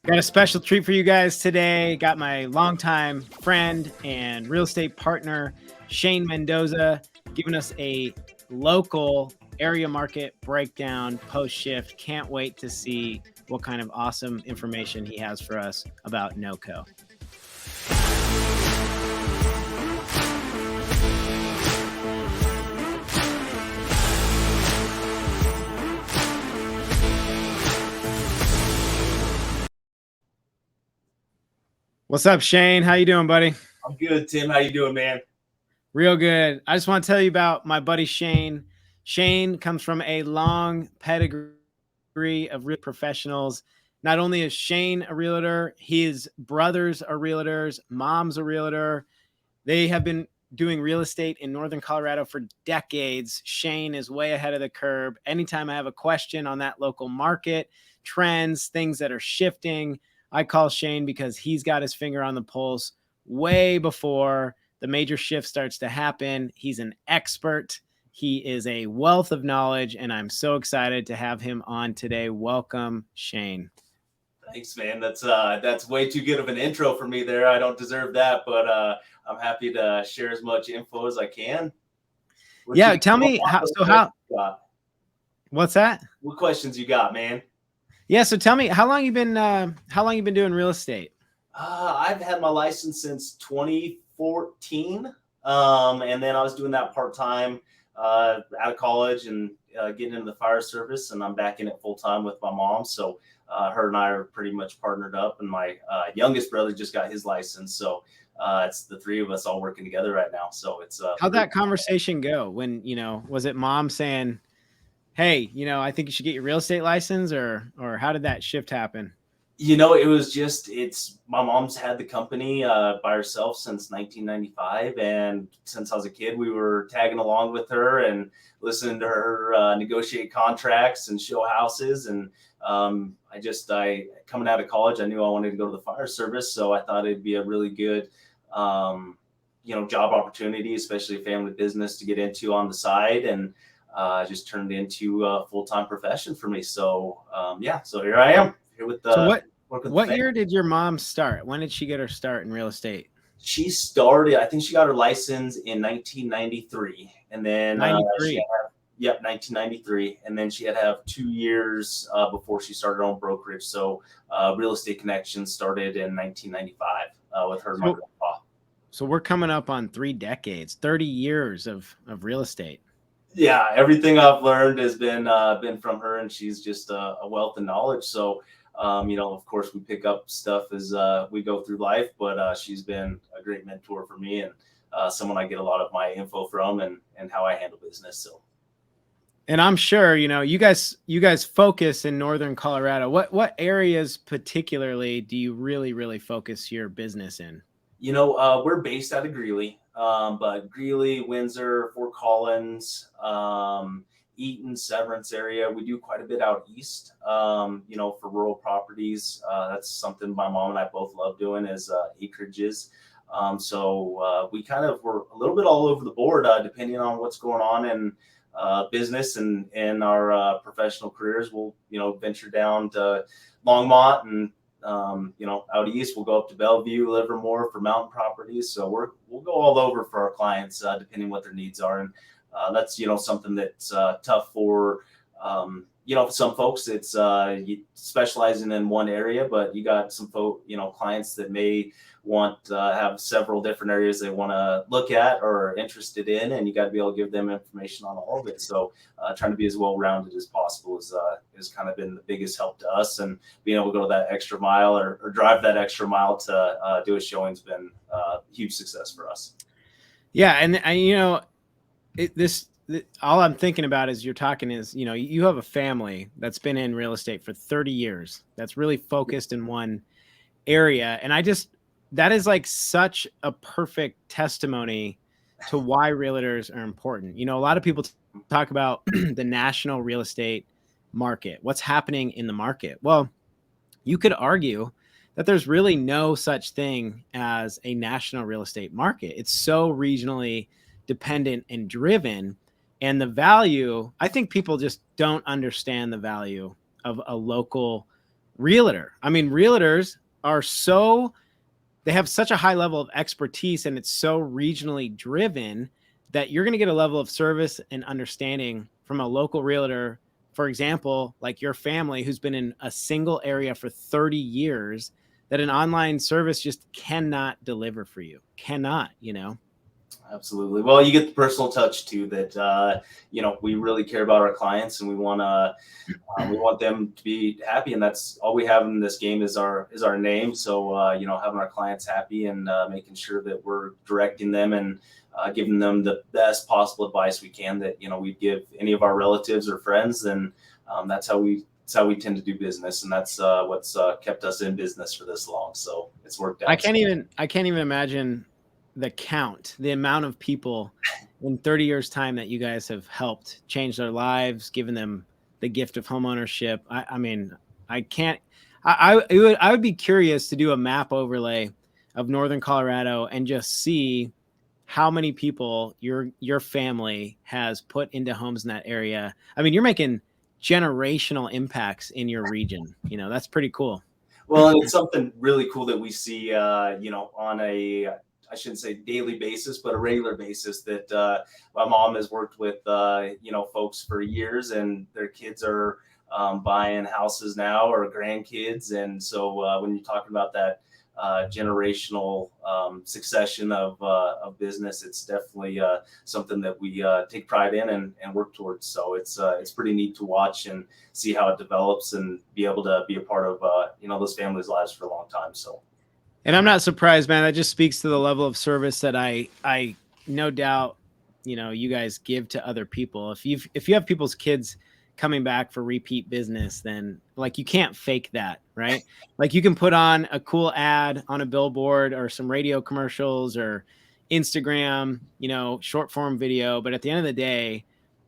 Got a special treat for you guys today. Got my longtime friend and real estate partner, Shane Mendoza, giving us a local area market breakdown post shift. Can't wait to see what kind of awesome information he has for us about NoCo. What's up, Shane? How you doing, buddy? I'm good, Tim. How you doing, man? Real good. I just want to tell you about my buddy Shane. Shane comes from a long pedigree of real professionals. Not only is Shane a realtor, his brothers are realtors, mom's a realtor. They have been doing real estate in Northern Colorado for decades. Shane is way ahead of the curve. Anytime I have a question on that local market, trends, things that are shifting, I call Shane because he's got his finger on the pulse way before the major shift starts to happen. He's an expert. He is a wealth of knowledge, and I'm so excited to have him on today. Welcome, Shane. Thanks, man. That's way too good of an intro for me there. I don't deserve that, but I'm happy to share as much info as I can. Tell me what's that? What questions you got, man? Yeah, so tell me how long you been doing real estate? I've had my license since 2014, and then I was doing that part time out of college and getting into the fire service, and I'm back in it full time with my mom. So her and I are pretty much partnered up, and my youngest brother just got his license. So it's the three of us all working together right now. So it's how'd that conversation go? When was it mom saying, "Hey, I think you should get your real estate license," or how did that shift happen? It was it's my mom's had the company by herself since 1995. And since I was a kid, we were tagging along with her and listening to her negotiate contracts and show houses. And I coming out of college, I knew I wanted to go to the fire service. So I thought it'd be a really good, job opportunity, especially a family business to get into on the side. And just turned into a full-time profession for me. So so here I am. Here with what year did your mom start? When did she get her start in real estate? She started, I think she got her license in 1993, and then 1993, and then she had to have 2 years before she started her own brokerage. So Real Estate Connections started in 1995 with her and my grandpa. So we're coming up on 3 decades, 30 years of real estate. Yeah, everything I've learned has been from her, and she's just a wealth of knowledge. So, of course, we pick up stuff as we go through life, but she's been a great mentor for me and someone I get a lot of my info from and how I handle business. So, and I'm sure you guys focus in Northern Colorado. What areas particularly do you really focus your business in? We're based out of Greeley. But Greeley, Windsor, Fort Collins, Eaton, Severance area. We do quite a bit out east, for rural properties. That's something my mom and I both love doing is acreages. So we kind of were a little bit all over the board, depending on what's going on in business and in our professional careers. We'll, venture down to Longmont and out east, we'll go up to Bellevue, Livermore for mountain properties. So we'll go all over for our clients, depending what their needs are. And that's, something that's tough for, some folks. It's specializing in one area, but you got some clients that may want to have several different areas they want to look at or are interested in, and you got to be able to give them information on all of it. So trying to be as well-rounded as possible has kind of been the biggest help to us, and being able to go that extra mile or drive that extra mile to do a showing's been a huge success for us. Yeah. And all I'm thinking about as you're talking is, you have a family that's been in real estate for 30 years. That's really focused in one area. And that is like such a perfect testimony to why realtors are important. A lot of people talk about the national real estate market, what's happening in the market. Well, you could argue that there's really no such thing as a national real estate market. It's so regionally dependent and driven. And the value, I think people just don't understand the value of a local realtor. I mean, realtors are they have such a high level of expertise and it's so regionally driven that you're going to get a level of service and understanding from a local realtor. For example, like your family who's been in a single area for 30 years, that an online service just cannot deliver for you. Cannot, you know? Absolutely. Well, you get the personal touch too that we really care about our clients, and we want them to be happy, and that's all we have in this game is our name. So having our clients happy and making sure that we're directing them and giving them the best possible advice we can that we give any of our relatives or friends, and that's how we tend to do business, and that's what's kept us in business for this long. So it's worked out. I can't even imagine the amount of people in 30 years time that you guys have helped change their lives, given them the gift of homeownership. I mean, I can't, I would be curious to do a map overlay of Northern Colorado and just see how many people your family has put into homes in that area. I mean, you're making generational impacts in your region. You know, that's pretty cool. Well, and it's something really cool that we see, on a, I shouldn't say daily basis, but a regular basis that my mom has worked with, folks for years, and their kids are buying houses now or grandkids. And so when you're talking about that generational succession of business, it's definitely something that we take pride in and work towards. So it's pretty neat to watch and see how it develops and be able to be a part of those families' lives for a long time. So. And I'm not surprised, man. That just speaks to the level of service that I no doubt, you guys give to other people. If you have people's kids coming back for repeat business, then like you can't fake that, right? Like you can put on a cool ad on a billboard or some radio commercials or Instagram, short form video. But at the end of the day,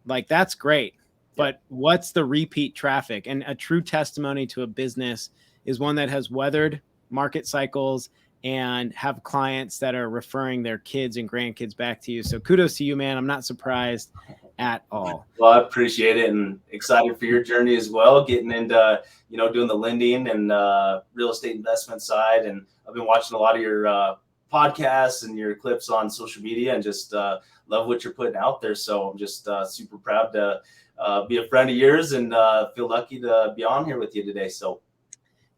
like that's great. But what's the repeat traffic? And a true testimony to a business is one that has weathered market cycles and have clients that are referring their kids and grandkids back to you. So kudos to you, man. I'm not surprised at all. Well, I appreciate it and excited for your journey as well, getting into, doing the lending and real estate investment side. And I've been watching a lot of your podcasts and your clips on social media and just love what you're putting out there. So I'm just super proud to be a friend of yours and feel lucky to be on here with you today. So,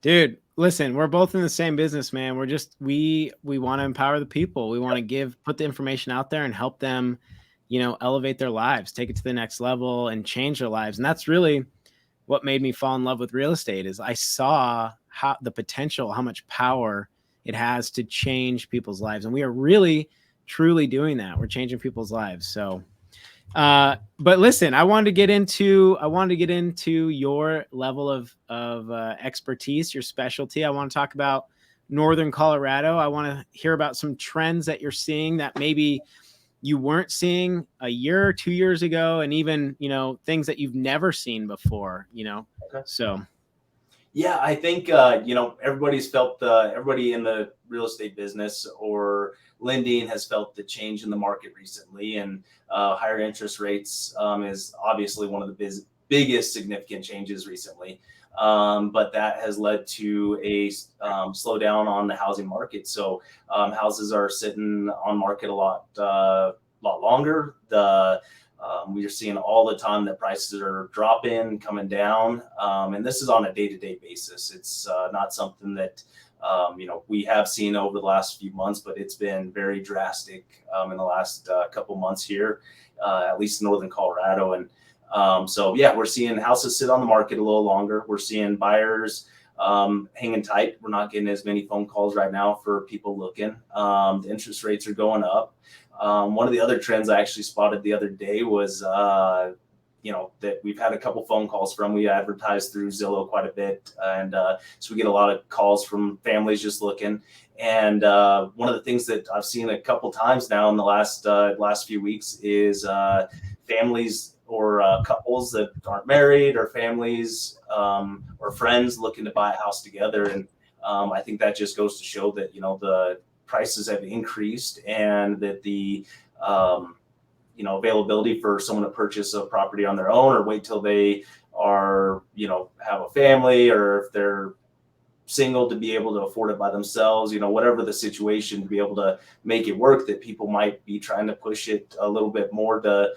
dude, listen, we're both in the same business, man. We're just, we want to empower the people. We want to put the information out there and help them, elevate their lives, take it to the next level and change their lives. And that's really what made me fall in love with real estate is I saw the potential, how much power it has to change people's lives. And we are really, truly doing that. We're changing people's lives. So, but listen, I wanted to get into your level of expertise, your specialty. I want to talk about Northern Colorado. I want to hear about some trends that you're seeing that maybe you weren't seeing a year or 2 years ago, and even, things that you've never seen before, Okay. So. Yeah, I think, everybody's felt everybody in the real estate business or lending has felt the change in the market recently, and higher interest rates is obviously one of the biggest significant changes recently. But that has led to a slowdown on the housing market. So houses are sitting on market a lot longer. We are seeing all the time that prices are dropping, coming down, and this is on a day-to-day basis. It's not something that we have seen over the last few months, but it's been very drastic in the last couple months here, at least in Northern Colorado. And so we're seeing houses sit on the market a little longer. We're seeing buyers hanging tight. We're not getting as many phone calls right now for people looking. The interest rates are going up. One of the other trends I actually spotted the other day was, that we've had a couple phone calls from. We advertise through Zillow quite a bit, and so we get a lot of calls from families just looking. And one of the things that I've seen a couple times now in the last few weeks is families or couples that aren't married, or families or friends looking to buy a house together. And I think that just goes to show that the prices have increased, and that the availability for someone to purchase a property on their own or wait till they are have a family, or if they're single to be able to afford it by themselves, whatever the situation, to be able to make it work, that people might be trying to push it a little bit more to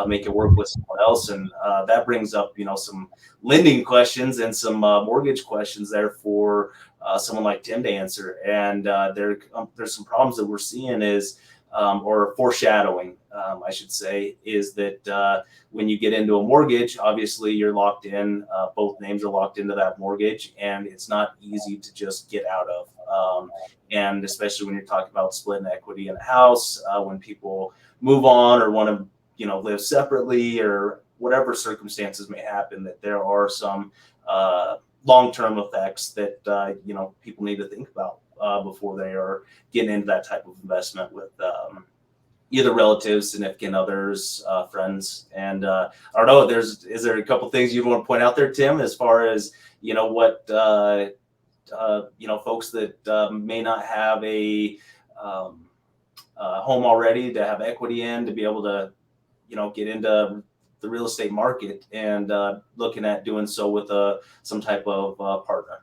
make it work with someone else. And that brings up, some lending questions and some mortgage questions there for someone like Tim to answer. And there's some problems that we're seeing is, or foreshadowing, I should say, is that when you get into a mortgage, obviously you're locked in, both names are locked into that mortgage, and it's not easy to just get out of. And especially when you're talking about splitting equity in a house, when people move on or want to, live separately, or whatever circumstances may happen, that there are some long-term effects that, people need to think about before they are getting into that type of investment with either relatives, significant others, friends. And I don't know, is there a couple things you want to point out there, Tim, as far as, what, folks that may not have a home already to have equity in, to be able to, get into the real estate market, and looking at doing so with some type of partner.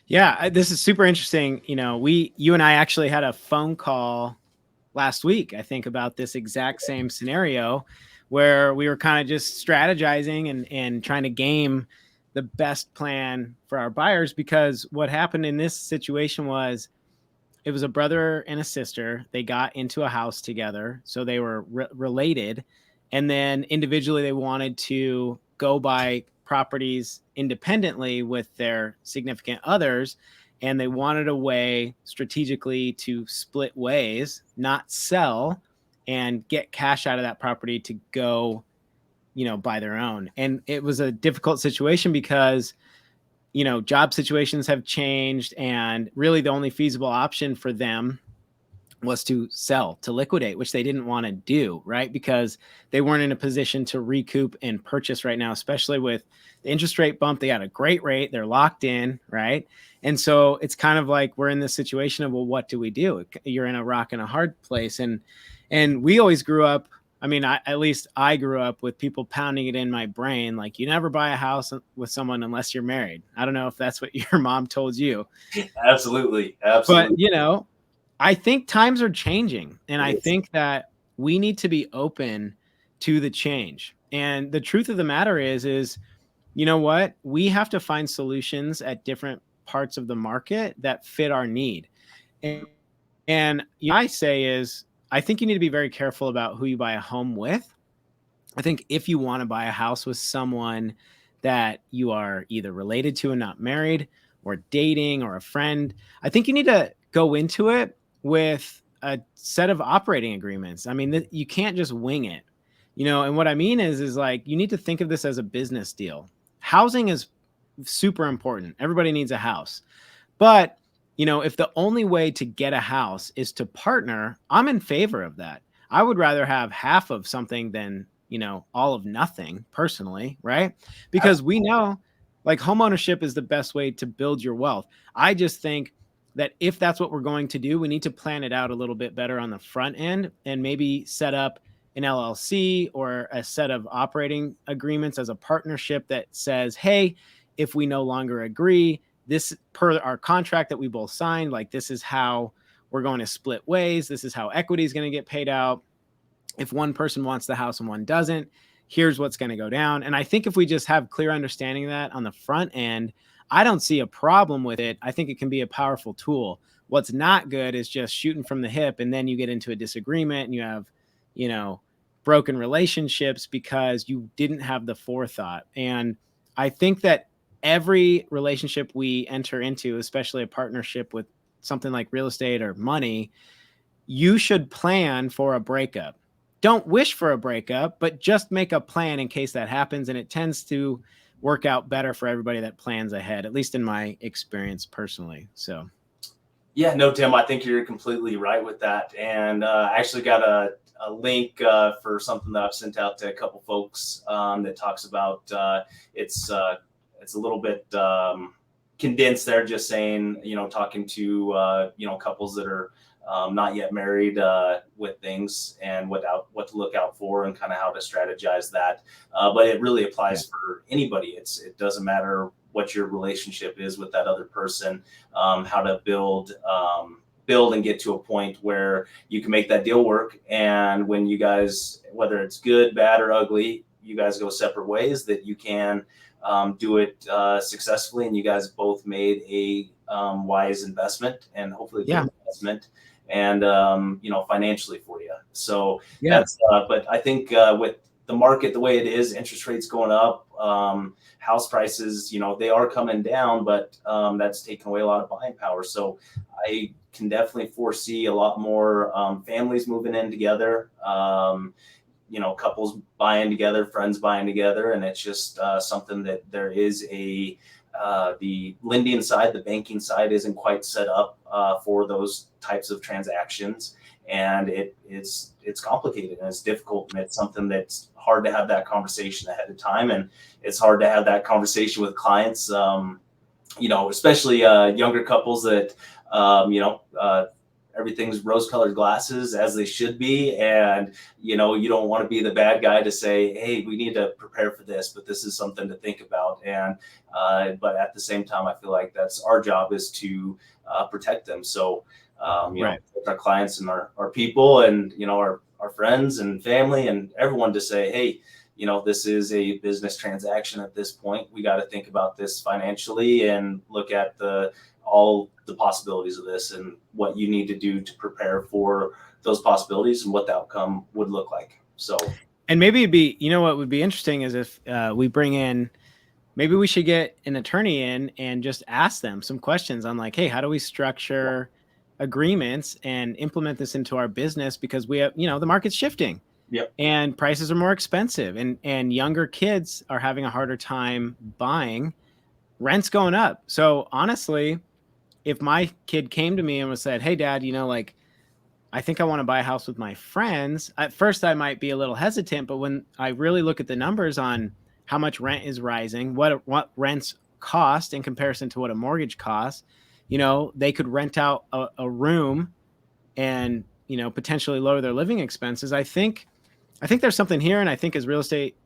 Yeah, this is super interesting. You and I actually had a phone call last week, I think, about this exact same scenario, where we were kind of just strategizing and trying to game the best plan for our buyers. Because what happened in this situation was, it was a brother and a sister. They got into a house together, so they were related. And then individually, they wanted to go buy properties independently with their significant others. And they wanted a way strategically to split ways, not sell, and get cash out of that property to go, buy their own. And it was a difficult situation because, job situations have changed, and really the only feasible option for them was to sell, to liquidate, which they didn't want to do, right? Because they weren't in a position to recoup and purchase right now, especially with the interest rate bump. They got a great rate. They're locked in, right? And so it's kind of like we're in this situation of, well, what do we do? You're in a rock and a hard place. And we always grew up, at least I grew up with people pounding it in my brain, like, you never buy a house with someone unless you're married. I don't know if that's what your mom told you. Absolutely. But, I think times are changing, and I think that we need to be open to the change. And the truth of the matter is, you know what? We have to find solutions at different parts of the market that fit our need. And I say is, I think you need to be very careful about who you buy a home with. I think if you want to buy a house with someone that you are either related to and not married, or dating, or a friend, I think you need to go into it with a set of operating agreements. You can't just wing it, and what I mean is like, you need to think of this as a business deal. Housing is super important. Everybody needs a house. But, if the only way to get a house is to partner, I'm in favor of that. I would rather have half of something than, all of nothing, personally, right? Because we know, like, homeownership is the best way to build your wealth. I just think that if that's what we're going to do, we need to plan it out a little bit better on the front end, and maybe set up an LLC or a set of operating agreements as a partnership that says, hey, if we no longer agree, this, per our contract that we both signed, like, this is how we're going to split ways. This is how equity is going to get paid out. If one person wants the house and one doesn't, here's what's going to go down. And I think if we just have clear understanding of that on the front end, I don't see a problem with it. I think it can be a powerful tool. What's not good is just shooting from the hip, and then you get into a disagreement and you have, broken relationships because you didn't have the forethought. And I think that every relationship we enter into, especially a partnership with something like real estate or money, you should plan for a breakup. Don't wish for a breakup, but just make a plan in case that happens. And it tends to work out better for everybody that plans ahead, at least in my experience personally. So, yeah, no, Tim, I think you're completely right with that. And I actually got a link for something that I've sent out to a couple folks that talks about it's a little bit condensed there, just saying, talking to, couples that are not yet married with things, and what to look out for, and kind of how to strategize that. But it really applies for anybody. It doesn't matter what your relationship is with that other person, how to build and get to a point where you can make that deal work. And when you guys, whether it's good, bad, or ugly, you guys go separate ways, that you can do it successfully, and you guys both made a wise investment, and hopefully a good investment, and financially for you. So that's but I think with the market the way it is, interest rates going up, house prices, they are coming down, but that's taken away a lot of buying power. So I can definitely foresee a lot more families moving in together, couples buying together, friends buying together. And it's just something that there is the lending side, the banking side isn't quite set up for those types of transactions. And it's complicated, and it's difficult, and it's something that's hard to have that conversation ahead of time. And it's hard to have that conversation with clients, especially younger couples that, everything's rose-colored glasses, as they should be. And, you don't want to be the bad guy to say, hey, we need to prepare for this, but this is something to think about. And, but at the same time, I feel like that's our job, is to protect them. So, with our clients and our people, and, our friends and family and everyone, to say, hey, this is a business transaction at this point. We got to think about this financially and look at all the possibilities of this, and what you need to do to prepare for those possibilities, and what the outcome would look like. So, and maybe it'd be, what would be interesting is if we bring in, maybe we should get an attorney in and just ask them some questions on, like, hey, how do we structure agreements and implement this into our business? Because we have, the market's shifting. Yep. And prices are more expensive, and younger kids are having a harder time buying. Rent's going up. So honestly, if my kid came to me and said, hey, Dad, I think I want to buy a house with my friends, at first I might be a little hesitant, but when I really look at the numbers on how much rent is rising, what rents cost in comparison to what a mortgage costs, they could rent out a room and, potentially lower their living expenses. I think there's something here. And I think as real estate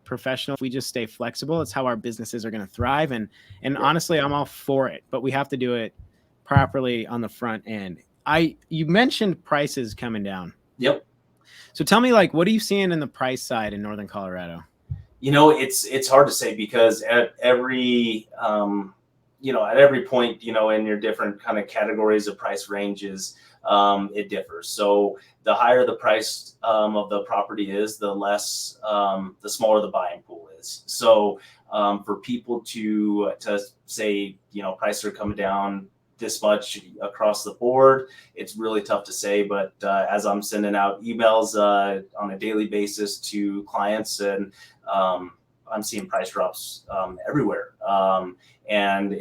professionals, if we just stay flexible, it's how our businesses are going to thrive. And honestly, I'm all for it, but we have to do it properly on the front end. You mentioned prices coming down. Yep. So tell me, what are you seeing in the price side in Northern Colorado? It's hard to say, because at every point, in your different kind of categories of price ranges, it differs. So the higher the price of the property is, the smaller the buying pool is. So for people to say, prices are coming down this much across the board, it's really tough to say. But as I'm sending out emails on a daily basis to clients, and I'm seeing price drops everywhere. And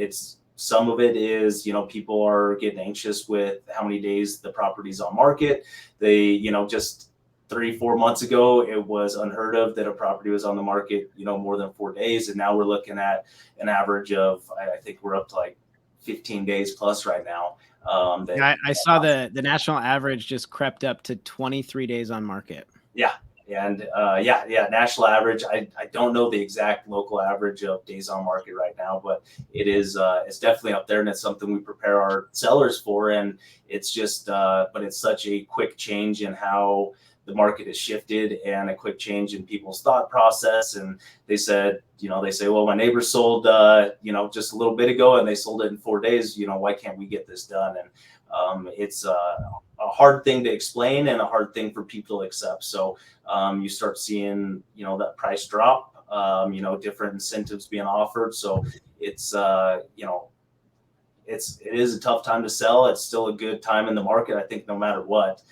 some of it is, people are getting anxious with how many days the property's on market. They, just 3-4 months ago, it was unheard of that a property was on the market, more than 4 days. And now we're looking at an average of, I think we're up to like 15 days plus right now. I saw the national average just crept up to 23 days on market. Yeah. And national average. I don't know the exact local average of days on market right now, but it's definitely up there, and it's something we prepare our sellers for. And it's just, but it's such a quick change in how the market has shifted, and a quick change in people's thought process. And they say, well, my neighbor sold, just a little bit ago, and they sold it in 4 days. Why can't we get this done? And it's a hard thing to explain, and a hard thing for people to accept. So you start seeing, that price drop, different incentives being offered. So it is a tough time to sell. It's still a good time in the market, I think, no matter what,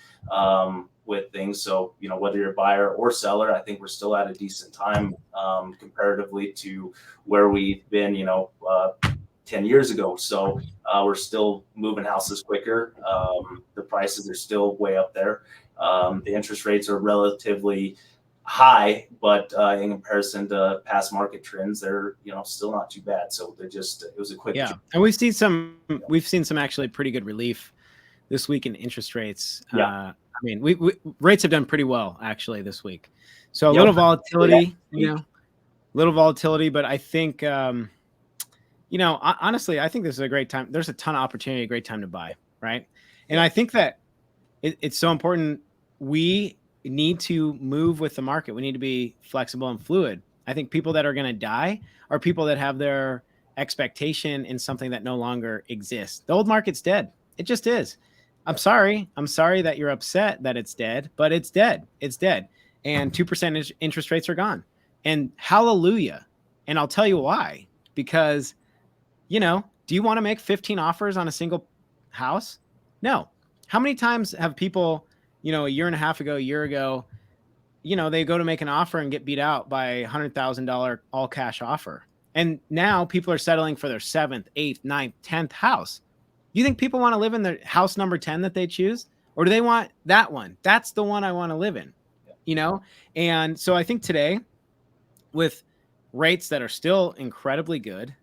with things. So, whether you're a buyer or seller, I think we're still at a decent time comparatively to where we've been, 10 years ago. So we're still moving houses quicker. The prices are still way up there. The interest rates are relatively high, but in comparison to past market trends, they're still not too bad. So it was a quick change. And we've seen some actually pretty good relief this week in interest rates. We rates have done pretty well actually this week. So a little volatility, little volatility, but I think honestly, I think this is a great time. There's a ton of opportunity, a great time to buy, right? And Yeah. I think that it's so important. We need to move with the market. We need to be flexible and fluid. I think people that are going to die are people that have their expectation in something that no longer exists. The old market's dead. It just is. I'm sorry. I'm sorry that you're upset that it's dead, but it's dead. It's dead. And 2% interest rates are gone. And hallelujah. And I'll tell you why. Because, do you want to make 15 offers on a single house? No. How many times have people, a year and a half ago, a year ago, they go to make an offer and get beat out by $100,000 all cash offer. And now people are settling for their 7th, 8th, 9th, 10th house. You think people want to live in the house number 10 that they choose? Or do they want that one? That's the one I want to live in, And so I think today, with rates that are still incredibly good,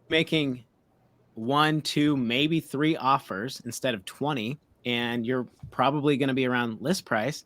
making 1, 2, maybe 3 offers instead of 20, and you're probably going to be around list price.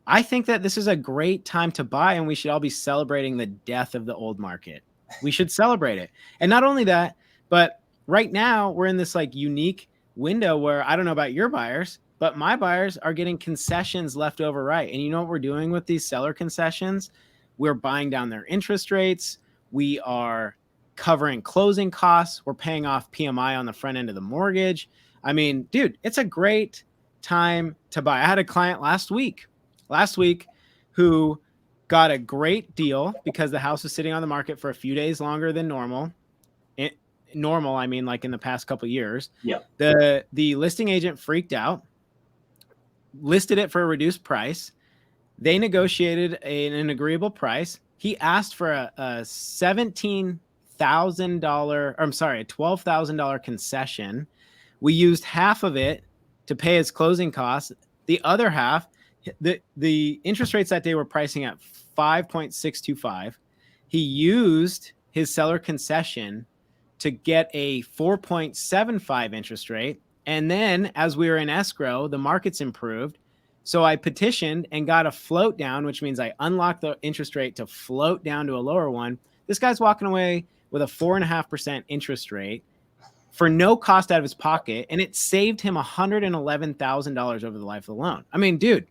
I think that this is a great time to buy, and we should all be celebrating the death of the old market. We should celebrate it. And not only that, but right now we're in this like unique window where I don't know about your buyers, but my buyers are getting concessions left over right. And you know what we're doing with these seller concessions? We're buying down their interest rates. We are covering closing costs. We're paying off PMI on the front end of the mortgage. I mean, dude, it's a great time to buy. I had a client last week who got a great deal because the house was sitting on the market for a few days longer than normal. Normal, I mean, like in the past couple of years. Yeah. The listing agent freaked out, listed it for a reduced price. They negotiated an agreeable price. He asked for a $12,000 concession. We used half of it to pay his closing costs. The other half, the interest rates that day were pricing at 5.625. He used his seller concession to get a 4.75 interest rate. And then as we were in escrow, the market's improved. So I petitioned and got a float down, which means I unlocked the interest rate to float down to a lower one. This guy's walking away with a 4.5% interest rate for no cost out of his pocket. And it saved him $111,000 over the life of the loan. I mean, dude,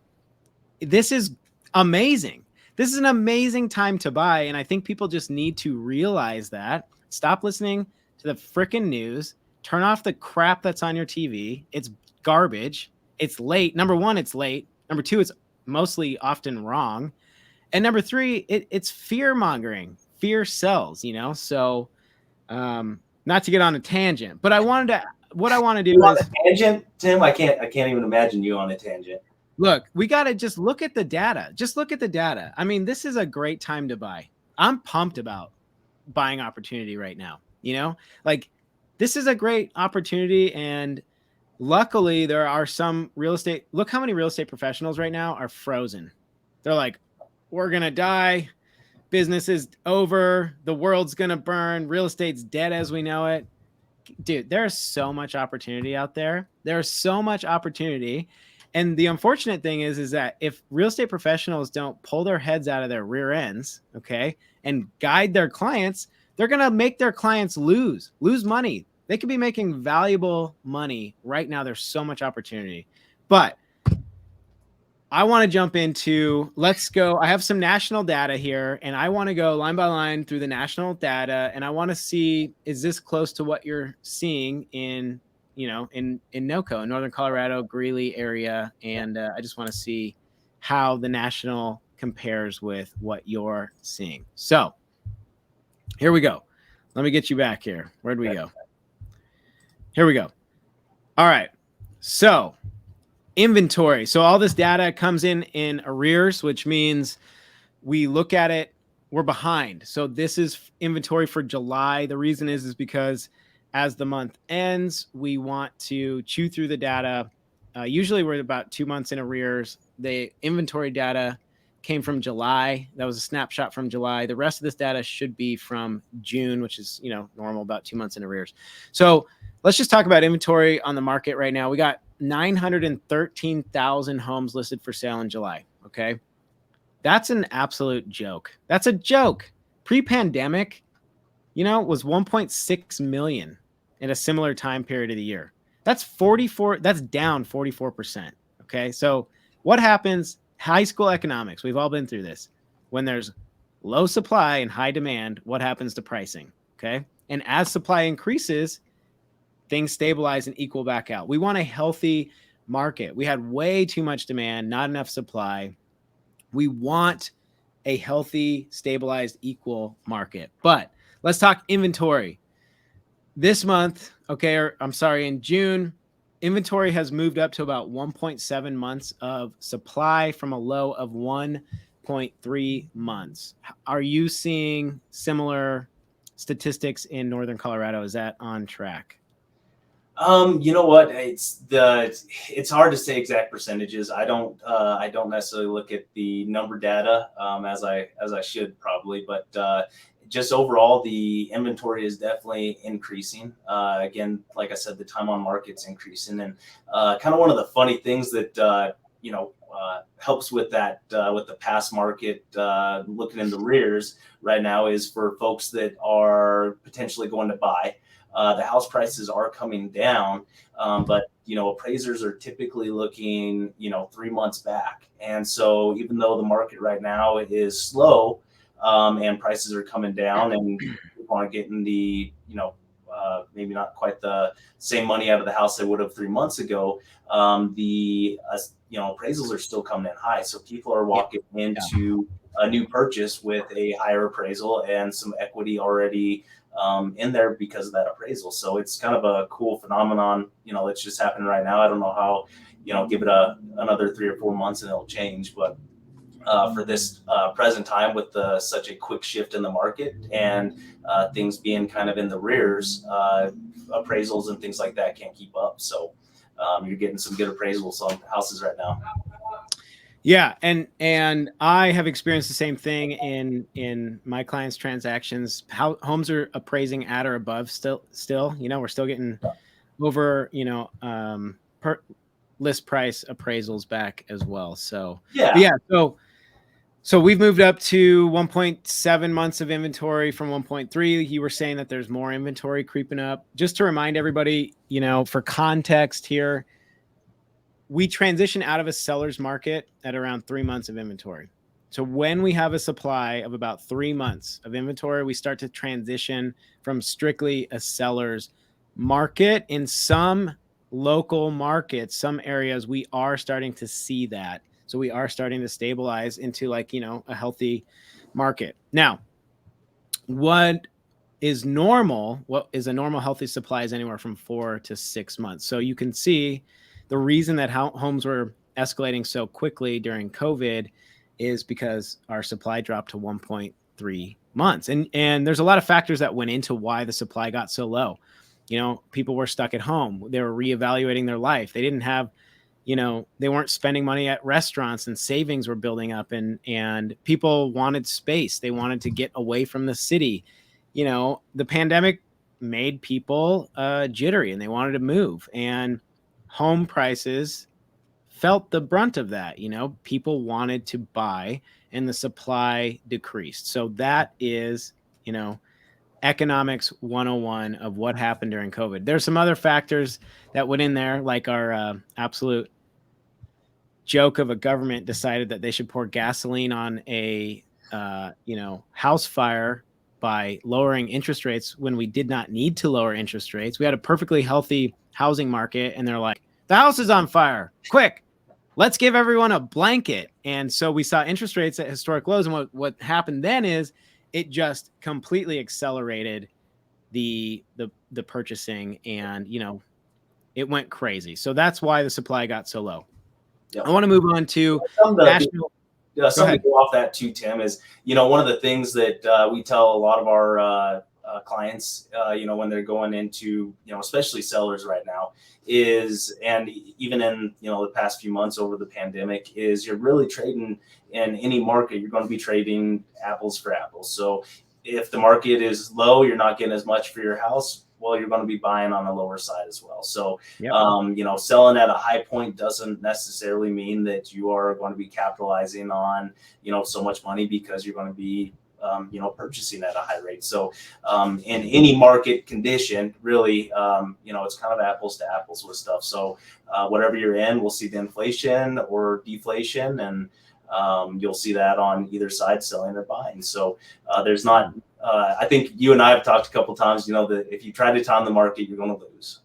this is amazing. This is an amazing time to buy. And I think people just need to realize that. Stop listening to the freaking news. Turn off the crap that's on your TV. It's garbage. It's late. Number one, it's late. Number two, it's mostly often wrong. And number three, it's fear mongering. Fear sells, So, not to get on a tangent, but what I want to do you on is a tangent, Tim. I can't even imagine you on a tangent. Look, we got to just look at the data. Just look at the data. I mean, this is a great time to buy. I'm pumped about buying opportunity right now. Like this is a great opportunity. And luckily there are some real estate. Look how many real estate professionals right now are frozen. They're like, we're going to die. Business is over. The world's going to burn. Real estate's dead as we know it. Dude, there's so much opportunity out there. There's so much opportunity. And the unfortunate thing is that if real estate professionals don't pull their heads out of their rear ends, okay, and guide their clients, they're going to make their clients lose money. They could be making valuable money right now. There's so much opportunity. But I want to jump into, let's go. I have some national data here, and I want to go line by line through the national data, and I want to see, is this close to what you're seeing in NoCo, Northern Colorado, Greeley area. And I just want to see how the national compares with what you're seeing. So here we go. Let me get you back here. Where'd we go? Here we go. All right. So inventory. So all this data comes in arrears, which means we look at it, we're behind. So this is inventory for July. The reason is because as the month ends, we want to chew through the data. Usually we're about 2 months in arrears. The inventory data came from July. That was a snapshot from July. The rest of this data should be from June, which is, normal, about 2 months in arrears. So let's just talk about inventory on the market right now. We got 913,000 homes listed for sale in July. Okay. That's an absolute joke. That's a joke. pre-pandemic, was 1.6 million in a similar time period of the year. That's down 44%. Okay. So what happens? High school economics. We've all been through this. When there's low supply and high demand, what happens to pricing? Okay. And as supply increases, things stabilize and equal back out. We want a healthy market. We had way too much demand, not enough supply. We want a healthy, stabilized, equal market. But let's talk inventory. This month, in June, inventory has moved up to about 1.7 months of supply from a low of 1.3 months. Are you seeing similar statistics in Northern Colorado? Is that on track? You know what? It's hard to say exact percentages. I don't necessarily look at the number data as I should probably, but just overall the inventory is definitely increasing. Again, like I said, the time on market's increasing, and kind of one of the funny things that helps with that with the past market looking in the rears right now is for folks that are potentially going to buy. The house prices are coming down, but appraisers are typically looking 3 months back, and so even though the market right now is slow and prices are coming down and people aren't getting the maybe not quite the same money out of the house they would have 3 months ago, the appraisals are still coming in high, so people are walking into a new purchase with a higher appraisal and some equity already in there because of that appraisal. So it's kind of a cool phenomenon, that's just happening right now. I don't know how, give it another 3 or 4 months and it'll change. But for this present time with such a quick shift in the market and things being kind of in the rears, appraisals and things like that can't keep up. So you're getting some good appraisals on houses right now. Yeah, and I have experienced the same thing in my clients' transactions. How homes are appraising at or above still, we're still getting over, per list price appraisals back as well. So yeah, so we've moved up to 1.7 months of inventory from 1.3. You were saying that there's more inventory creeping up. Just to remind everybody, for context here, we transition out of a seller's market at around 3 months of inventory. So when we have a supply of about 3 months of inventory, we start to transition from strictly a seller's market. In some local markets, some areas, we are starting to see that. So we are starting to stabilize into a healthy market. Now, what is normal? What is a normal healthy supply is anywhere from 4 to 6 months. So you can see the reason that homes were escalating so quickly during COVID is because our supply dropped to 1.3 months. And there's a lot of factors that went into why the supply got so low. People were stuck at home. They were reevaluating their life. They didn't have, they weren't spending money at restaurants, and savings were building up, and people wanted space. They wanted to get away from the city. The pandemic made people jittery and they wanted to move, and home prices felt the brunt of that. People wanted to buy and the supply decreased. So that is, economics 101 of what happened during COVID. There's some other factors that went in there, like our absolute joke of a government decided that they should pour gasoline on a house fire by lowering interest rates when we did not need to lower interest rates. We had a perfectly healthy housing market, and they're like, the house is on fire, quick, let's give everyone a blanket. And so we saw interest rates at historic lows. And what happened then is it just completely accelerated the purchasing, and it went crazy. So that's why the supply got so low. Yep. I want to move on to national. Something to go off that too, Tim, is one of the things that we tell a lot of our clients, when they're going into, especially sellers right now, is, and even in the past few months over the pandemic, is you're really trading in any market. You're going to be trading apples for apples. So if the market is low, you're not getting as much for your house. Well, you're going to be buying on the lower side as well. So, Yep. Selling at a high point doesn't necessarily mean that you are going to be capitalizing on, so much money, because you're going to be purchasing at a high rate. So in any market condition, really, it's kind of apples to apples with stuff. So whatever you're in, we'll see the inflation or deflation, and you'll see that on either side, selling or buying. So there's not. I think you and I have talked a couple of times. That if you try to time the market, you're going to lose.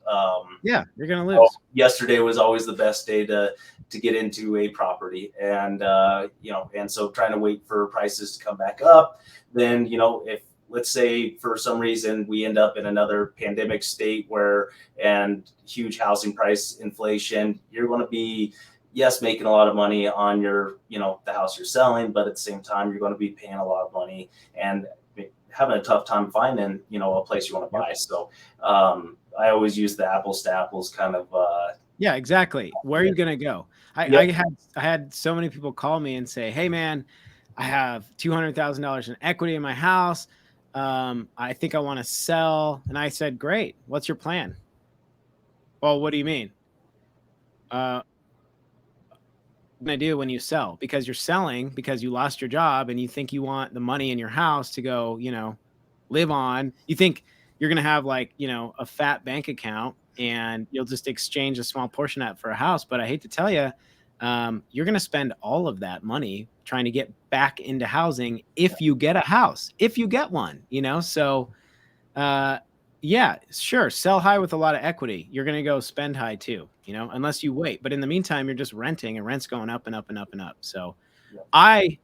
Yeah, you're going to lose. Yesterday was always the best day to get into a property, and and so trying to wait for prices to come back up. Then if, let's say, for some reason we end up in another pandemic state and huge housing price inflation, you're going to be, yes, making a lot of money on your, the house you're selling, but at the same time, you're going to be paying a lot of money and having a tough time finding, a place you want to buy. So I always use the apples to apples kind of. Yeah, exactly. Where are you going to go? I had so many people call me and say, hey man, I have $200,000 in equity in my house. I think I want to sell. And I said, great. What's your plan? Well, what do you mean? What I do when you sell, because you're selling because you lost your job and you think you want the money in your house to go, live on. You think you're going to have a fat bank account and you'll just exchange a small portion of that for a house. But I hate to tell you, you're going to spend all of that money trying to get back into housing if you get a house, if you get one, So, yeah, sure. Sell high with a lot of equity. You're going to go spend high too, unless you wait. But in the meantime, you're just renting and rent's going up and up and up and up. So my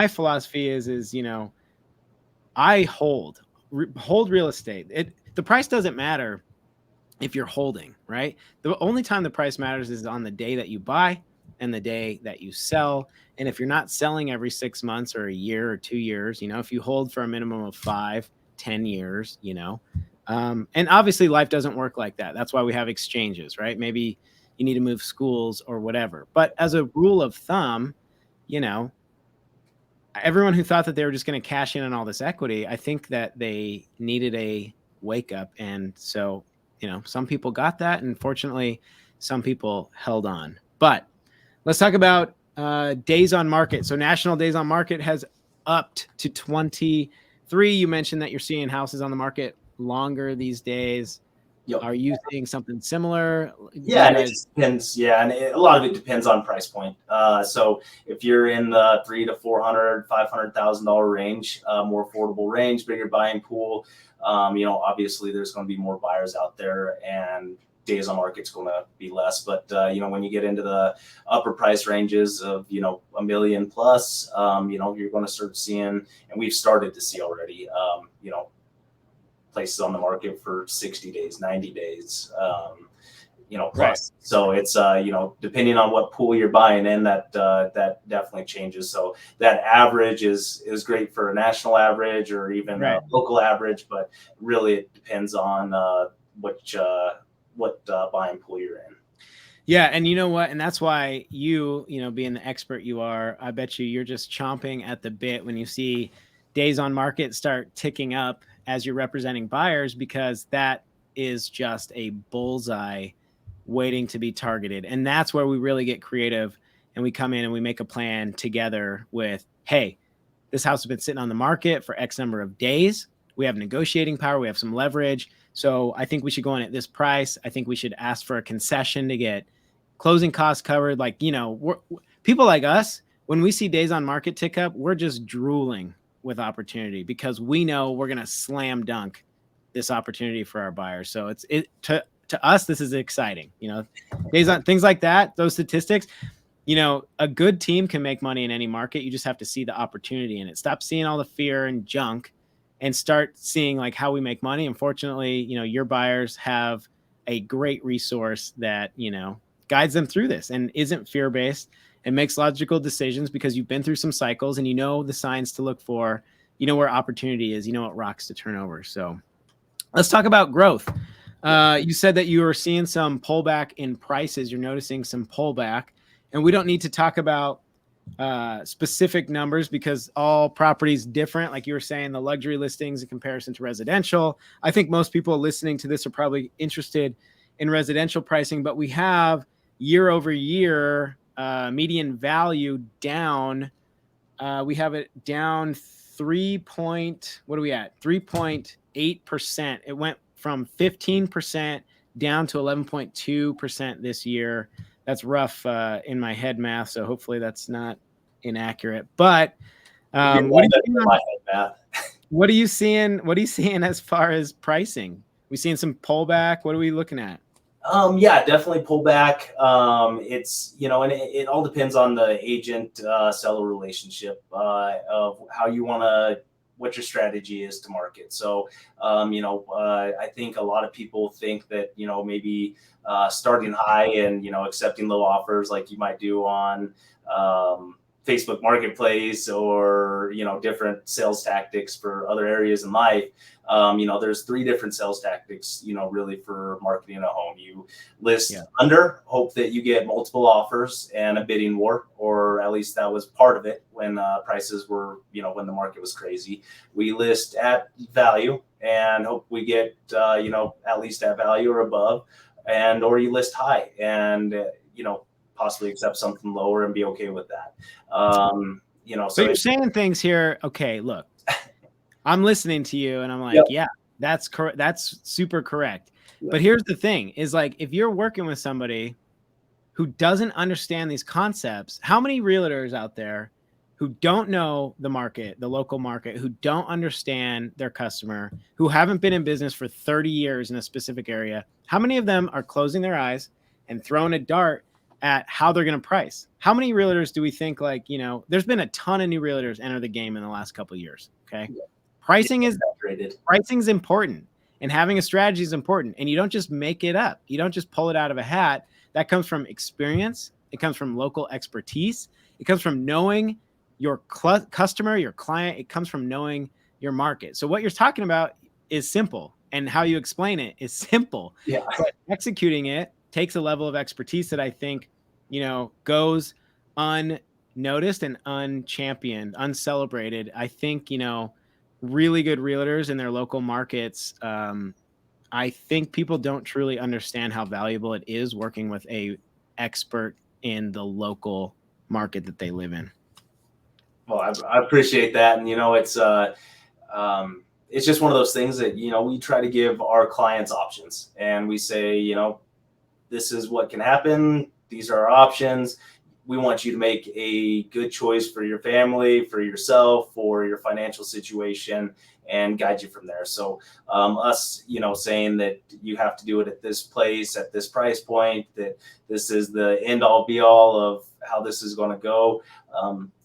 philosophy is, I hold real estate. The price doesn't matter if you're holding, right? The only time the price matters is on the day that you buy and the day that you sell. And if you're not selling every 6 months or a year or 2 years, if you hold for a minimum of 5, 10 years, and obviously life doesn't work like that. That's why we have exchanges, right? Maybe you need to move schools or whatever. But as a rule of thumb, everyone who thought that they were just going to cash in on all this equity, I think that they needed a wake up. And so, some people got that. And fortunately, some people held on. But let's talk about days on market. So national days on market has upped to 23. You mentioned that you're seeing houses on the market longer these days. Yep. Are you seeing something similar? Yeah, and it just depends. Yeah, and a lot of it depends on price point. So if you're in the $300,000 to $400,000, $500,000 range, more affordable range, bigger buying pool, obviously there's going to be more buyers out there, and days on market's going to be less. But when you get into the upper price ranges of $1 million plus, you're going to start seeing, and we've started to see already, places on the market for 60 days, 90 days, plus. Right. So it's, depending on what pool you're buying in, that definitely changes. So that average is great for a national average or even a local average, but really it depends on what buying pool you're in. Yeah. And you know what? And that's why you being the expert you are, I bet you're just chomping at the bit when you see days on market start ticking up as you're representing buyers, because that is just a bullseye waiting to be targeted. And that's where we really get creative, and we come in and we make a plan together with, hey, this house has been sitting on the market for X number of days. We have negotiating power. We have some leverage. So I think we should go in at this price. I think we should ask for a concession to get closing costs covered. People like us, when we see days on market tick up, we're just drooling with opportunity, because we know we're going to slam dunk this opportunity for our buyers. So to us, this is exciting, days on things like that, those statistics, a good team can make money in any market. You just have to see the opportunity in it. Stop seeing all the fear and junk and start seeing how we make money. Unfortunately, your buyers have a great resource that, guides them through this and isn't fear-based and makes logical decisions, because you've been through some cycles and the signs to look for, where opportunity is, what rocks to turn over. So let's talk about growth. You said that you were seeing some pullback in prices. You're noticing some pullback, and we don't need to talk about specific numbers because all properties different. Like you were saying, the luxury listings in comparison to residential. I think most people listening to this are probably interested in residential pricing, but we have year over year median value down. We have it down what are we at? 3.8%. It went from 15% down to 11.2% this year. That's rough in my head math, so hopefully that's not inaccurate. But what are you seeing? What are you seeing as far as pricing? We seeing some pullback? What are we looking at? Yeah, definitely pull back. It's, and it all depends on the agent seller relationship of how you want to, what your strategy is to market. So, I think a lot of people think that, maybe starting high and, accepting low offers like you might do on Facebook Marketplace or, different sales tactics for other areas in life. There's 3 different sales tactics, really for marketing a home. You list under, hope that you get multiple offers and a bidding war, or at least that was part of it when prices were, when the market was crazy. We list at value and hope we get, at least at value or above, or you list high and, possibly accept something lower and be okay with that. So you're saying things here. Okay, look, I'm listening to you and I'm like, yeah, that's correct. That's super correct. Yep. But here's the thing is, like, if you're working with somebody who doesn't understand these concepts, how many realtors out there who don't know the market, the local market, who don't understand their customer, who haven't been in business for 30 years in a specific area, how many of them are closing their eyes and throwing a dart at how they're going to price? How many realtors do we think, like, there's been a ton of new realtors enter the game in the last couple of years. Okay. Yeah. Pricing is important, and having a strategy is important, and you don't just make it up. You don't just pull it out of a hat. That comes from experience. It comes from local expertise. It comes from knowing your customer, your client. It comes from knowing your market. So what you're talking about is simple, and how you explain it is simple. Yeah. But executing it takes a level of expertise that I think, goes unnoticed and unchampioned, uncelebrated. I think, really good realtors in their local markets, I think people don't truly understand how valuable it is working with a expert in the local market that they live in. Well, I appreciate that. And, it's just one of those things that, we try to give our clients options, and we say, this is what can happen. These are our options. We want you to make a good choice for your family, for yourself, for your financial situation, and guide you from there. So us, saying that you have to do it at this place, at this price point, that this is the end all be all of how this is going to go,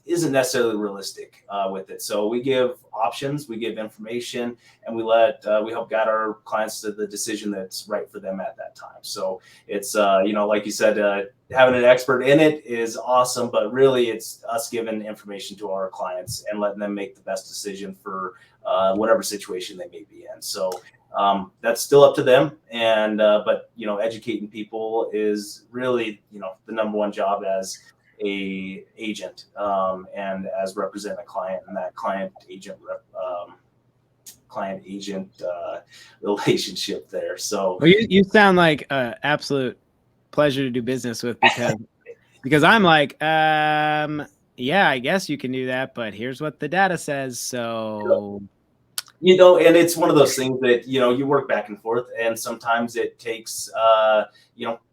isn't necessarily realistic with it. So we give options, we give information, and we help guide our clients to the decision that's right for them at that time. So it's, like you said, having an expert in it is awesome, but really it's us giving information to our clients and letting them make the best decision for whatever situation they may be in. So that's still up to them. And, but, educating people is really, the number one job as a agent, and as represent a client, and that client agent relationship there. So well, you sound like an absolute pleasure to do business with, because I'm like, yeah, I guess you can do that, but here's what the data says. So, and it's one of those things that, you work back and forth, and sometimes it takes,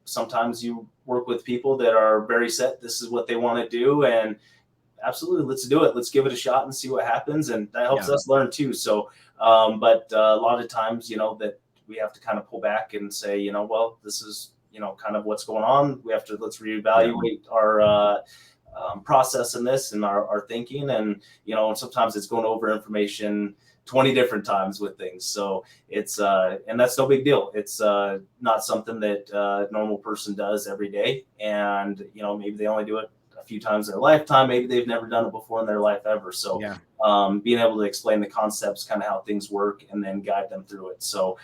sometimes you work with people that are very set. This is what they want to do. And absolutely, let's do it. Let's give it a shot and see what happens. And that helps us learn too. So, but a lot of times, that we have to kind of pull back and say, well, this is, kind of what's going on. Let's reevaluate our process in this and our thinking. And, and sometimes it's going over information 20 different times with things. So it's, and that's no big deal. It's not something that a normal person does every day. And, maybe they only do it a few times in their lifetime. Maybe they've never done it before in their life ever. So being able to explain the concepts, kind of how things work, and then guide them through it. So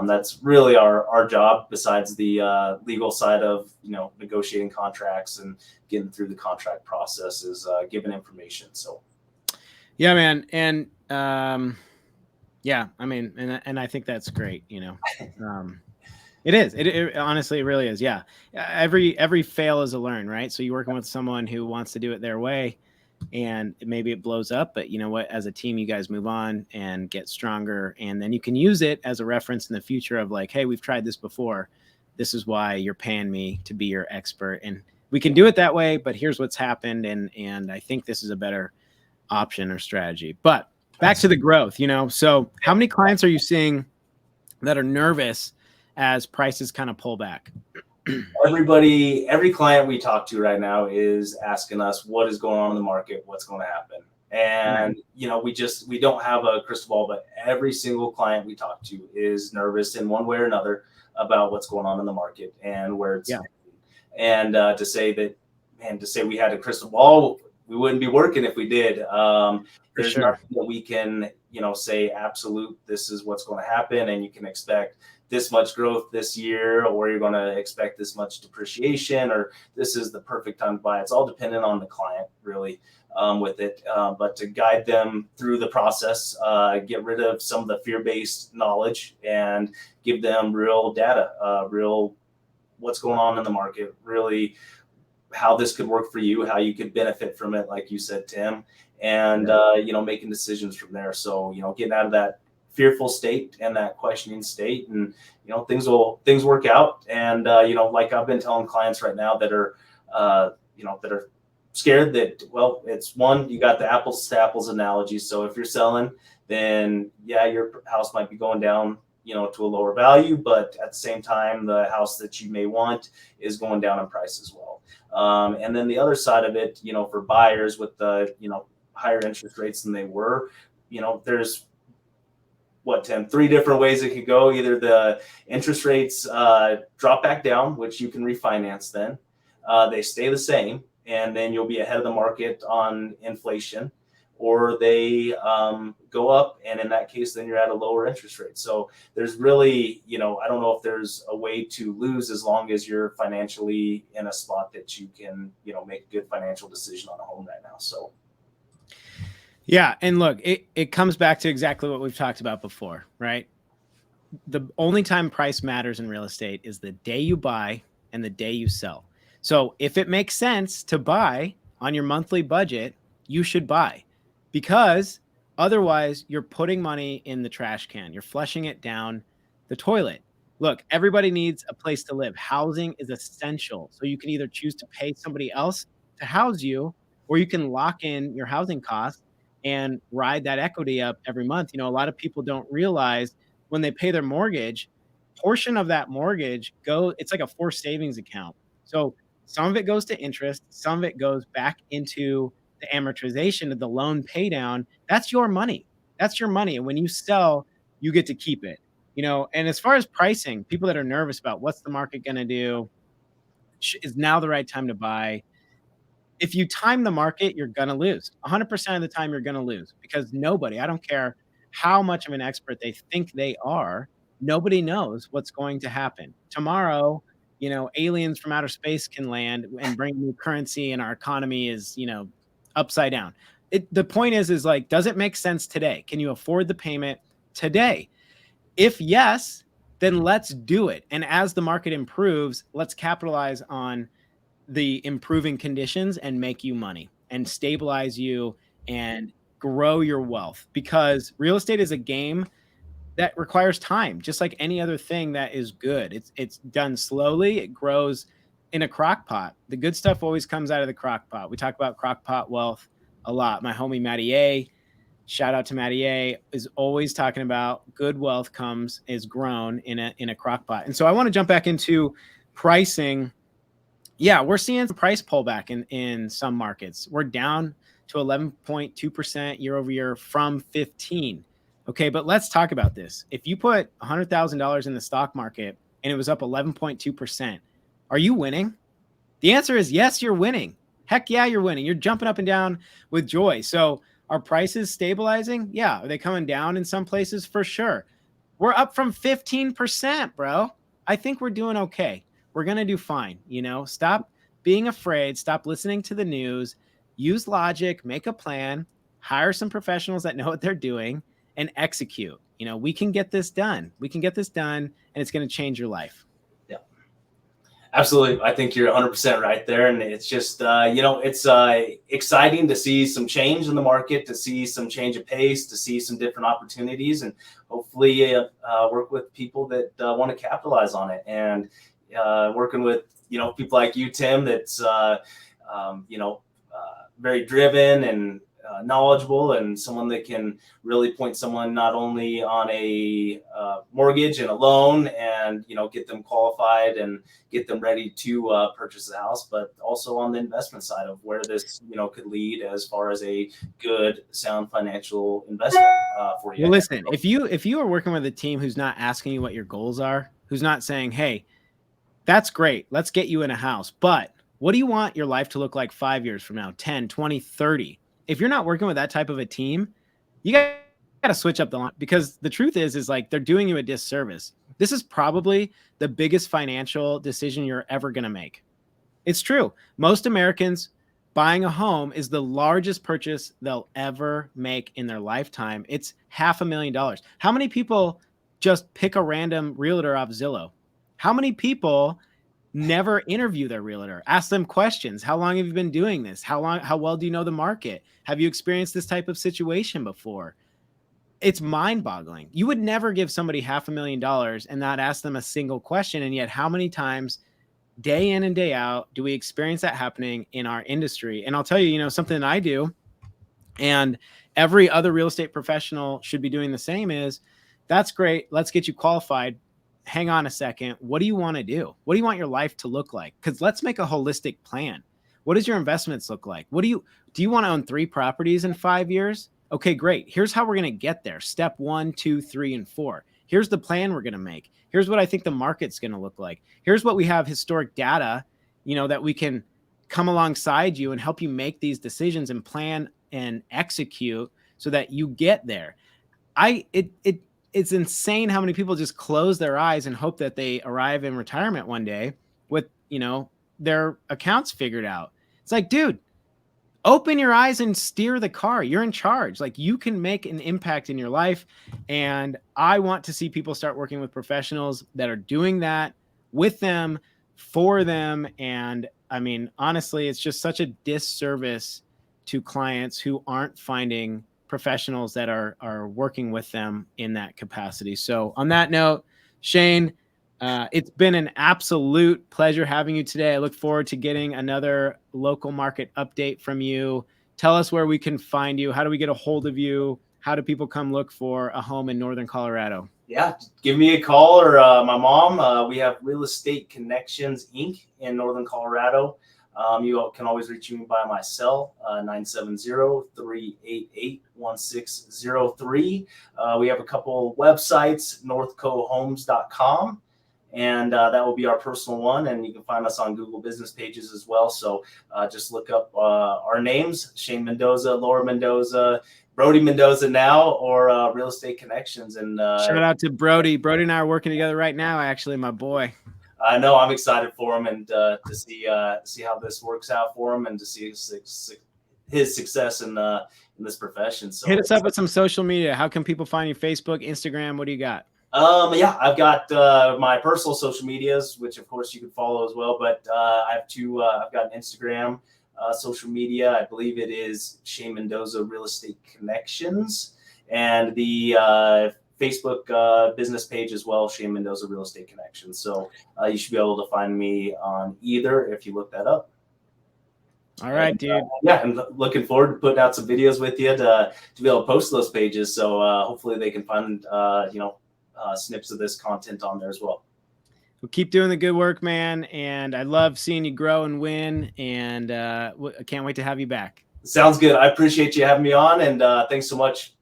that's really our job, besides the legal side of, negotiating contracts and getting through the contract process, is giving information. So. Yeah, man. And, yeah, I mean, and I think that's great. It is, it honestly, it really is. Yeah. Every fail is a learn, right? So you're working with someone who wants to do it their way. and maybe it blows up, but you know what, as a team you guys move on and get stronger, and then you can use it as a reference in the future of like, hey, we've tried this before, this is why you're paying me to be your expert, and we can do it that way, but here's what's happened, and I think this is a better option or strategy. But back to the growth, so how many clients are you seeing that are nervous as prices kind of pull back? Every client we talk to right now is asking us what is going on in the market, what's going to happen. And, we don't have a crystal ball, but every single client we talk to is nervous in one way or another about what's going on in the market and where it's Yeah. And to say we had a crystal ball, we wouldn't be working if we did. There's sure. nothing that we can, say absolute, this is what's going to happen, and you can expect this much growth this year, or you're going to expect this much depreciation, or this is the perfect time to buy. It's all dependent on the client, really, with it. But to guide them through the process, get rid of some of the fear-based knowledge and give them real data, real what's going on in the market, really how this could work for you, how you could benefit from it, like you said, Tim, and making decisions from there. So getting out of that fearful state and that questioning state, and things work out. And like I've been telling clients right now that are that are scared, that it's one, you got the apples to apples analogy. So if you're selling, then your house might be going down to a lower value, but at the same time, the house that you may want is going down in price as well. And then the other side of it, for buyers with the, higher interest rates than they were, there's Tim, 3 different ways it could go. Either the interest rates drop back down, which you can refinance then. They stay the same, and then you'll be ahead of the market on inflation, or they go up, and in that case, then you're at a lower interest rate. So there's really, I don't know if there's a way to lose as long as you're financially in a spot that you can, make a good financial decision on a home right now. So. Yeah. And look, it comes back to exactly what we've talked about before, right? The only time price matters in real estate is the day you buy and the day you sell. So if it makes sense to buy on your monthly budget, you should buy, because otherwise you're putting money in the trash can. You're flushing it down the toilet. Look, everybody needs a place to live. Housing is essential. So you can either choose to pay somebody else to house you, or you can lock in your housing costs and ride that equity up every month. A lot of people don't realize when they pay their mortgage, portion of that mortgage it's like a forced savings account. So some of it goes to interest, some of it goes back into the amortization of the loan pay down. That's your money. That's your money. And when you sell, you get to keep it. And as far as pricing, people that are nervous about what's the market going to do, is now the right time to buy? If you time the market, you're going to lose. 100% of the time, you're going to lose, because I don't care how much of an expert they think they are, nobody knows what's going to happen. Tomorrow, aliens from outer space can land and bring new currency, and our economy is, upside down. The point is like, does it make sense today? Can you afford the payment today? If yes, then let's do it. And as the market improves, let's capitalize on the improving conditions and make you money and stabilize you and grow your wealth, because real estate is a game that requires time, just like any other thing that is good. It's done slowly. It grows in a crock pot. The good stuff always comes out of the crock pot. We talk about crock pot wealth a lot. My homie Matty A, shout out to Matty A, is always talking about good wealth is grown in a crock pot. And so I want to jump back into pricing. Yeah, we're seeing some price pullback in some markets. We're down to 11.2% year over year from 15. Okay, but let's talk about this. If you put $100,000 in the stock market and it was up 11.2%, are you winning? The answer is yes, you're winning. Heck yeah, you're winning. You're jumping up and down with joy. So are prices stabilizing? Yeah. Are they coming down in some places? For sure. We're up from 15%, bro. I think we're doing okay. We're going to do fine. Stop being afraid. Stop listening to the news. Use logic, make a plan, hire some professionals that know what they're doing, and execute. We can get this done. We can get this done, and it's going to change your life. Yeah. Absolutely. I think you're 100% right there. And it's just, it's exciting to see some change in the market, to see some change of pace, to see some different opportunities, and hopefully work with people that want to capitalize on it. And working with, people like you, Tim, that's, very driven and knowledgeable, and someone that can really point someone not only on a mortgage and a loan and get them qualified and get them ready to purchase the house, but also on the investment side of where this could lead as far as a good sound financial investment for you. Well, listen, if you are working with a team who's not asking you what your goals are, who's not saying, hey, that's great, let's get you in a house, but what do you want your life to look like 5 years from now, 10, 20, 30? If you're not working with that type of a team, you got to switch up the line, because the truth is like they're doing you a disservice. This is probably the biggest financial decision you're ever going to make. It's true. Most Americans, buying a home is the largest purchase they'll ever make in their lifetime. It's $500,000. How many people just pick a random realtor off Zillow? How many people never interview their realtor, ask them questions? How long have you been doing this? How well do you know the market? Have you experienced this type of situation before? It's mind-boggling. You would never give somebody $500,000 and not ask them a single question. And yet how many times day in and day out do we experience that happening in our industry? And I'll tell you, something that I do, and every other real estate professional should be doing the same, is that's great. Let's get you qualified. Hang on a second. What do you want to do? What do you want your life to look like? Because let's make a holistic plan. What does your investments look like? Do you want to own 3 properties in 5 years? Okay, great. Here's how we're going to get there. Step 1, 2, 3, and 4. Here's the plan we're going to make. Here's what I think the market's going to look like. Here's what we have historic data, that we can come alongside you and help you make these decisions and plan and execute so that you get there. It's insane how many people just close their eyes and hope that they arrive in retirement one day with, their accounts figured out. It's like, dude, open your eyes and steer the car. You're in charge. Like, you can make an impact in your life. And I want to see people start working with professionals that are doing that with them, for them. And I mean, honestly, it's just such a disservice to clients who aren't finding professionals that are working with them in that capacity. So on that note, Shane, it's been an absolute pleasure having you today. I look forward to getting another local market update from you. Tell us where we can find you. How do we get a hold of you? How do people come look for a home in Northern Colorado? Yeah, give me a call, or my mom. We have Real Estate Connections, Inc. in Northern Colorado. You can always reach me by my cell, 970-388-1603. We have a couple websites, northcohomes.com, and that will be our personal one. And you can find us on Google business pages as well. So just look up our names, Shane Mendoza, Laura Mendoza, Brody Mendoza now, or Real Estate Connections. And shout out to Brody. Brody and I are working together right now, actually, my boy. I know, I'm excited for him, and to see how this works out for him, and to see his success in this profession. So hit us up with some social media. How can people find you? Facebook, Instagram? What do you got? Yeah, I've got my personal social medias, which of course you can follow as well. But I have 2. I've got an Instagram social media. I believe it is Shane Mendoza Real Estate Connections, and the Facebook business page as well, Shane Mendoza Real Estate Connections. So you should be able to find me on either if you look that up. All right, dude. Yeah, I'm looking forward to putting out some videos with you to be able to post those pages. So hopefully they can find snips of this content on there as well. Well, keep doing the good work, man. And I love seeing you grow and win. And I can't wait to have you back. Sounds good. I appreciate you having me on, and thanks so much.